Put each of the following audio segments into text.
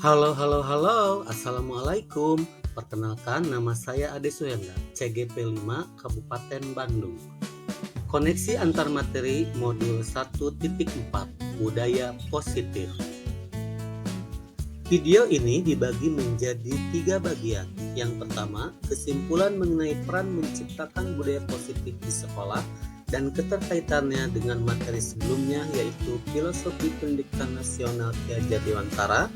Halo, halo, halo. Assalamualaikum. Perkenalkan, nama saya Ade Suhendra, CGP 5, Kabupaten Bandung. Koneksi antar materi modul 1.4, Budaya Positif. Video ini dibagi menjadi 3 bagian. Yang pertama, kesimpulan mengenai peran menciptakan budaya positif di sekolah dan keterkaitannya dengan materi sebelumnya, yaitu Filosofi Pendidikan Nasional Ki Hajar Dewantara,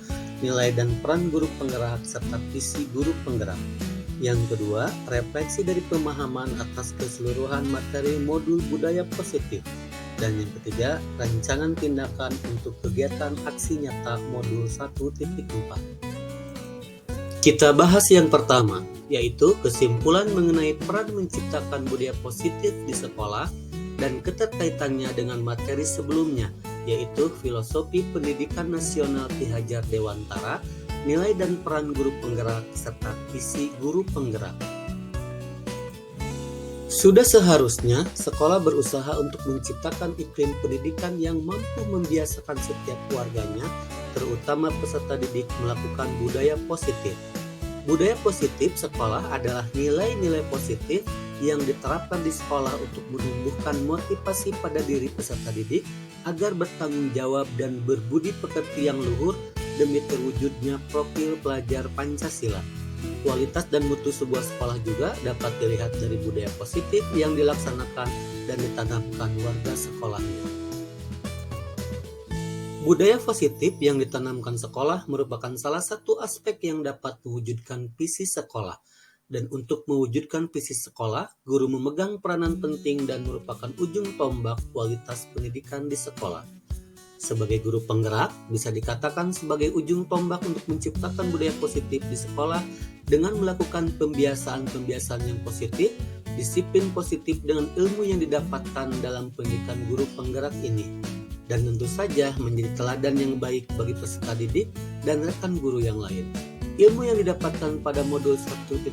nilai dan peran guru penggerak, serta visi guru penggerak. Yang kedua, refleksi dari pemahaman atas keseluruhan materi modul budaya positif. Dan yang ketiga, rancangan tindakan untuk kegiatan aksi nyata modul 1.4. Kita bahas yang pertama, yaitu kesimpulan mengenai peran menciptakan budaya positif di sekolah dan keterkaitannya dengan materi sebelumnya, yaitu Filosofi Pendidikan Nasional Ki Hajar Dewantara, nilai dan peran guru penggerak, serta visi guru penggerak. Sudah seharusnya sekolah berusaha untuk menciptakan iklim pendidikan yang mampu membiasakan setiap warganya, terutama peserta didik, melakukan budaya positif. Budaya positif sekolah adalah nilai-nilai positif yang diterapkan di sekolah untuk menumbuhkan motivasi pada diri peserta didik agar bertanggung jawab dan berbudi pekerti yang luhur demi terwujudnya profil pelajar Pancasila. Kualitas dan mutu sebuah sekolah juga dapat dilihat dari budaya positif yang dilaksanakan dan ditanamkan warga sekolahnya. Budaya positif yang ditanamkan sekolah merupakan salah satu aspek yang dapat mewujudkan visi sekolah. Dan untuk mewujudkan visi sekolah, guru memegang peranan penting dan merupakan ujung tombak kualitas pendidikan di sekolah. Sebagai guru penggerak, bisa dikatakan sebagai ujung tombak untuk menciptakan budaya positif di sekolah dengan melakukan pembiasaan-pembiasaan yang positif, disiplin positif dengan ilmu yang didapatkan dalam pendidikan guru penggerak ini. Dan tentu saja menjadi teladan yang baik bagi peserta didik dan rekan guru yang lain. Ilmu yang didapatkan pada modul 1.4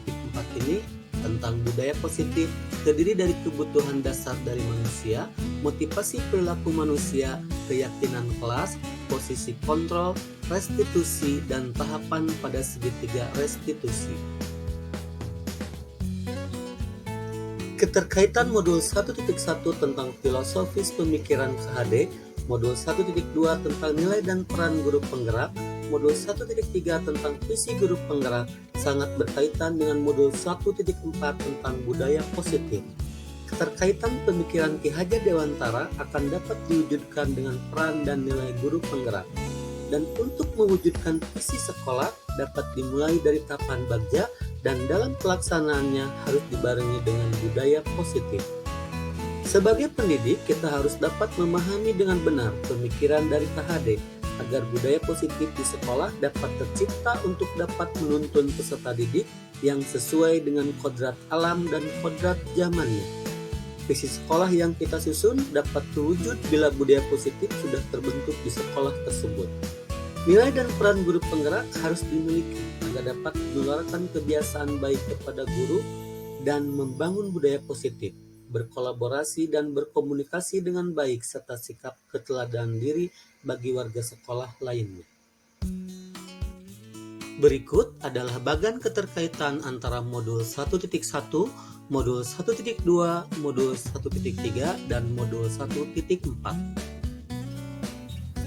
ini tentang budaya positif terdiri dari kebutuhan dasar dari manusia, motivasi perilaku manusia, keyakinan kelas, posisi kontrol, restitusi, dan tahapan pada segitiga restitusi. Keterkaitan modul 1.1 tentang filosofis pemikiran KHD, modul 1.2 tentang nilai dan peran guru penggerak, modul 1.3 tentang visi guru penggerak sangat berkaitan dengan modul 1.4 tentang budaya positif. Keterkaitan pemikiran Ki Hajar Dewantara akan dapat diwujudkan dengan peran dan nilai guru penggerak. Dan untuk mewujudkan visi sekolah dapat dimulai dari tahapan bagja dan dalam pelaksanaannya harus dibarengi dengan budaya positif. Sebagai pendidik, kita harus dapat memahami dengan benar pemikiran dari KHD agar budaya positif di sekolah dapat tercipta untuk dapat menuntun peserta didik yang sesuai dengan kodrat alam dan kodrat zamannya. Visi sekolah yang kita susun dapat terwujud bila budaya positif sudah terbentuk di sekolah tersebut. Nilai dan peran guru penggerak harus dimiliki agar dapat menularkan kebiasaan baik kepada guru dan membangun budaya positif, berkolaborasi dan berkomunikasi dengan baik serta sikap keteladanan diri bagi warga sekolah lainnya. Berikut adalah bagan keterkaitan antara modul 1.1, modul 1.2, modul 1.3, dan modul 1.4.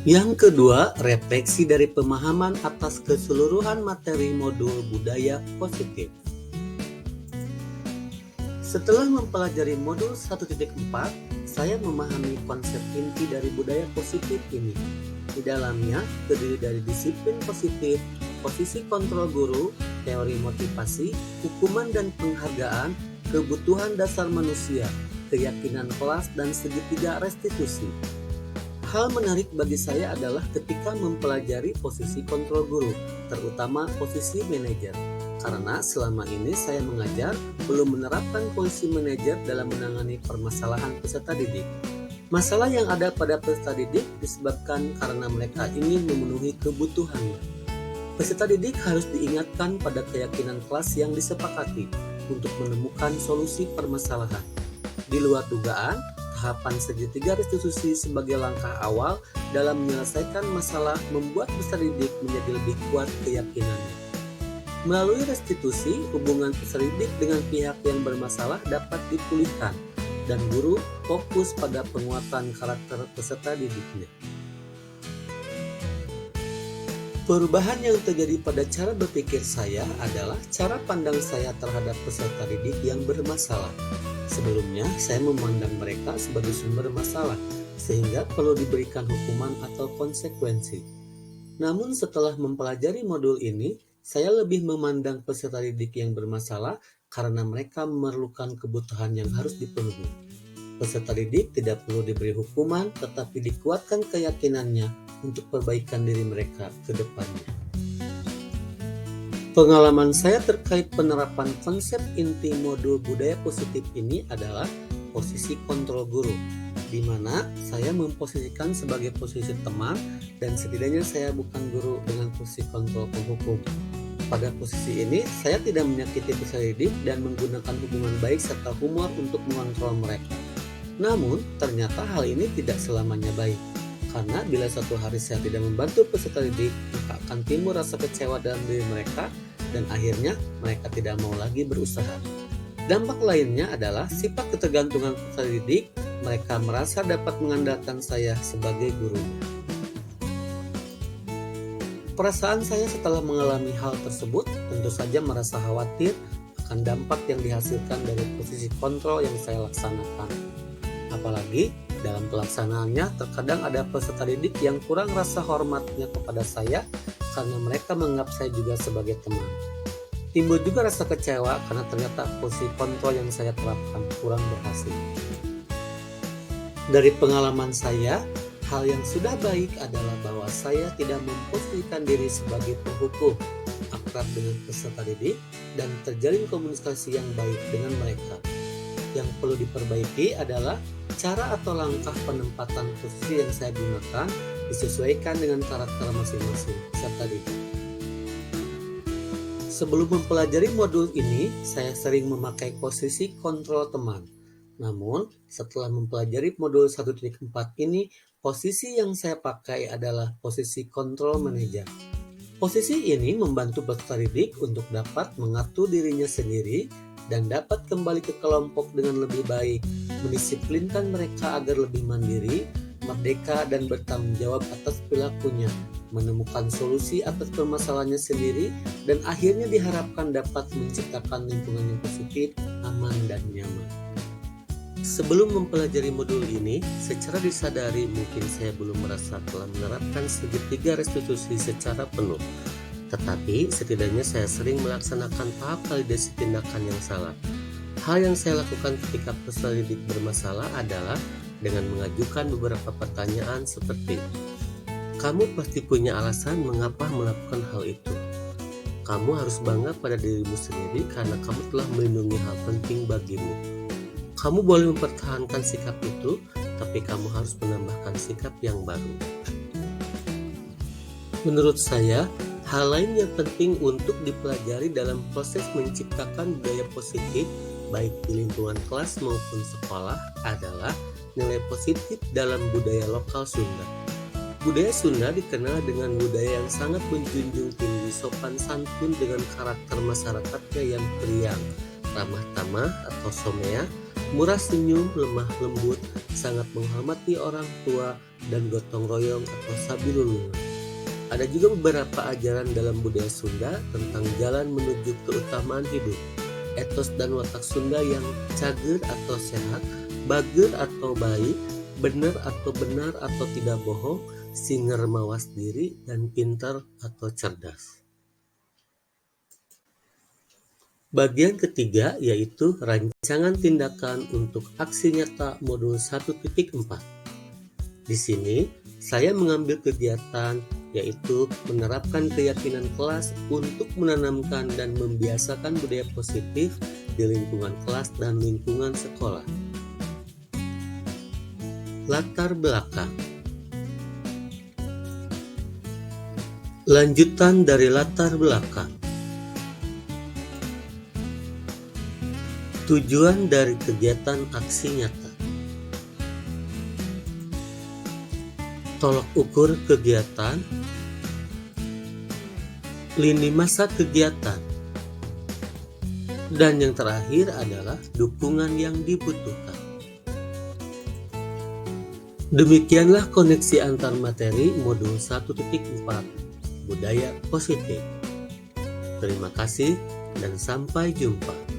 Yang kedua, refleksi dari pemahaman atas keseluruhan materi modul budaya positif. Setelah mempelajari modul 1.4, saya memahami konsep inti dari budaya positif ini. Di dalamnya terdiri dari disiplin positif, posisi kontrol guru, teori motivasi, hukuman dan penghargaan, kebutuhan dasar manusia, keyakinan kelas, dan segitiga restitusi. Hal menarik bagi saya adalah ketika mempelajari posisi kontrol guru, terutama posisi manajer. Karena selama ini saya mengajar belum menerapkan posisi manajer dalam menangani permasalahan peserta didik. Masalah yang ada pada peserta didik disebabkan karena mereka ingin memenuhi kebutuhannya. Peserta didik harus diingatkan pada keyakinan kelas yang disepakati untuk menemukan solusi permasalahan. Di luar dugaan, tahapan segitiga restitusi sebagai langkah awal dalam menyelesaikan masalah membuat peserta didik menjadi lebih kuat keyakinannya. Melalui restitusi, hubungan peserta didik dengan pihak yang bermasalah dapat dipulihkan dan guru fokus pada penguatan karakter peserta didiknya. Perubahan yang terjadi pada cara berpikir saya adalah cara pandang saya terhadap peserta didik yang bermasalah. Sebelumnya, saya memandang mereka sebagai sumber masalah, sehingga perlu diberikan hukuman atau konsekuensi. Namun setelah mempelajari modul ini, saya lebih memandang peserta didik yang bermasalah karena mereka memerlukan kebutuhan yang harus dipenuhi. Peserta didik tidak perlu diberi hukuman, tetapi dikuatkan keyakinannya untuk perbaikan diri mereka ke depannya. Pengalaman saya terkait penerapan konsep inti modul budaya positif ini adalah posisi kontrol guru, di mana saya memposisikan sebagai posisi teman dan setidaknya saya bukan guru dengan posisi kontrol penghukum. Pada posisi ini, saya tidak menyakiti peserta didik dan menggunakan hubungan baik serta humor untuk mengontrol mereka. Namun, ternyata hal ini tidak selamanya baik. Karena bila suatu hari saya tidak membantu peserta didik, maka akan timbul rasa kecewa dalam diri mereka dan akhirnya mereka tidak mau lagi berusaha. Dampak lainnya adalah sifat ketergantungan peserta didik, mereka merasa dapat mengandalkan saya sebagai gurunya. Perasaan saya setelah mengalami hal tersebut tentu saja merasa khawatir akan dampak yang dihasilkan dari posisi kontrol yang saya laksanakan. Apalagi dalam pelaksanaannya terkadang ada peserta didik yang kurang rasa hormatnya kepada saya karena mereka menganggap saya juga sebagai teman. Timbul juga rasa kecewa karena ternyata posisi kontrol yang saya terapkan kurang berhasil. Dari pengalaman saya, hal yang sudah baik adalah bahwa saya tidak memposisikan diri sebagai penghukum, akrab dengan peserta didik, dan terjalin komunikasi yang baik dengan mereka. Yang perlu diperbaiki adalah cara atau langkah penempatan posisi yang saya gunakan disesuaikan dengan karakter masing-masing peserta didik. Sebelum mempelajari modul ini, saya sering memakai posisi kontrol teman. Namun, setelah mempelajari modul 1.4 ini, posisi yang saya pakai adalah posisi kontrol manajer. Posisi ini membantu peserta didik untuk dapat mengatur dirinya sendiri dan dapat kembali ke kelompok dengan lebih baik, mendisiplinkan mereka agar lebih mandiri, merdeka dan bertanggung jawab atas perilakunya, menemukan solusi atas permasalahannya sendiri, dan akhirnya diharapkan dapat menciptakan lingkungan yang positif, aman, dan nyaman. Sebelum mempelajari modul ini, secara disadari mungkin saya belum merasa telah menerapkan segitiga restitusi secara penuh. Tetapi setidaknya saya sering melaksanakan tahap validasi tindakan yang salah. Hal yang saya lakukan ketika peserta didik bermasalah adalah dengan mengajukan beberapa pertanyaan seperti, kamu pasti punya alasan mengapa melakukan hal itu. Kamu harus bangga pada dirimu sendiri karena kamu telah melindungi hal penting bagimu. Kamu boleh mempertahankan sikap itu, tapi kamu harus menambahkan sikap yang baru. Menurut saya, hal lain yang penting untuk dipelajari dalam proses menciptakan budaya positif, baik di lingkungan kelas maupun sekolah, adalah nilai positif dalam budaya lokal Sunda. Budaya Sunda dikenal dengan budaya yang sangat menjunjung tinggi sopan santun dengan karakter masyarakatnya yang periang, ramah tamah atau somea, murah senyum, lemah lembut, sangat menghormati orang tua, dan gotong royong atau sabilulungan. Ada juga beberapa ajaran dalam budaya Sunda tentang jalan menuju keutamaan hidup, etos dan watak Sunda yang cager atau sehat, bager atau baik, benar atau tidak bohong, singer mawas diri, dan pintar atau cerdas. Bagian ketiga yaitu rancangan tindakan untuk aksi nyata modul 1.4. Di sini saya mengambil kegiatan yaitu menerapkan keyakinan kelas untuk menanamkan dan membiasakan budaya positif di lingkungan kelas dan lingkungan sekolah. Latar belakang. Lanjutan dari latar belakang. Tujuan dari kegiatan aksi nyata. tolok ukur kegiatan, lini masa kegiatan, dan yang terakhir adalah dukungan yang dibutuhkan. Demikianlah koneksi antar materi modul 1.4 Budaya Positif. Terima kasih dan sampai jumpa.